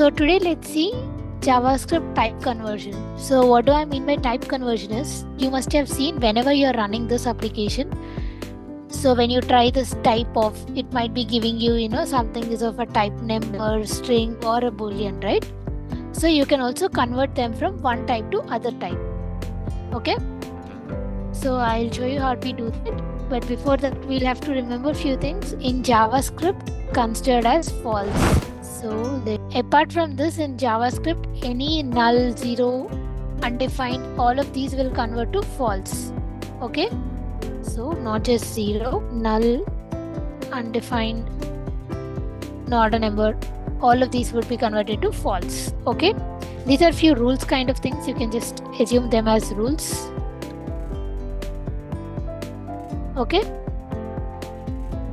So today let's see JavaScript type conversion. So what do I mean by type conversion is, you must have seen whenever you're running this application. So when you try this type of, it might be giving you, something is of a type number, string or a boolean, right? So you can also convert them from one type to other type. Okay. So I'll show you how we do that. But before that, we'll have to remember a few things. In JavaScript, considered as false. So apart from this, in JavaScript, any null, zero, undefined, all of these will convert to false. Okay. So not just zero, null, undefined, not a number, all of these would be converted to false. Okay. These are few rules kind of things. You can just assume them as rules. Okay.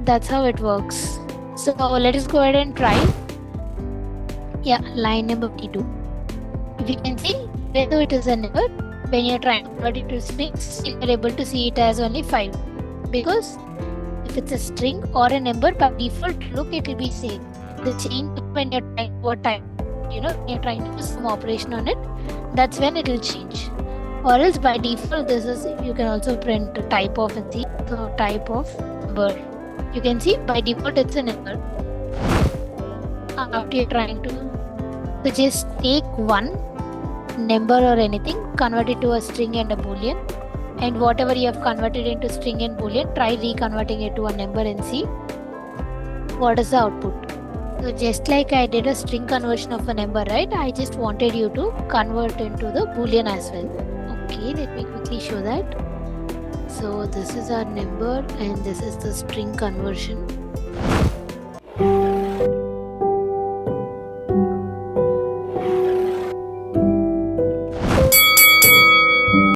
That's how it works. So let us go ahead and try. Yeah, line number 52. If you can see, even though it is a number, when you're trying to convert it to strings, you're able to see it as only 5. Because if it's a string or a number, by default look, it will be same. The change when you're trying what type, you're trying to do some operation on it, that's when it will change. Or else by default, this is, you can also print type of and see. So type of number. You can see by default it's a number. After you're trying to, so just take one number or anything, convert it to a string and a boolean, and whatever you have converted into string and boolean, try reconverting it to a number and see what is the output. So just like I did a string conversion of a number, right? I just wanted you to convert into the boolean as well. Okay, let me quickly show that. So this is our number and this is the string conversion.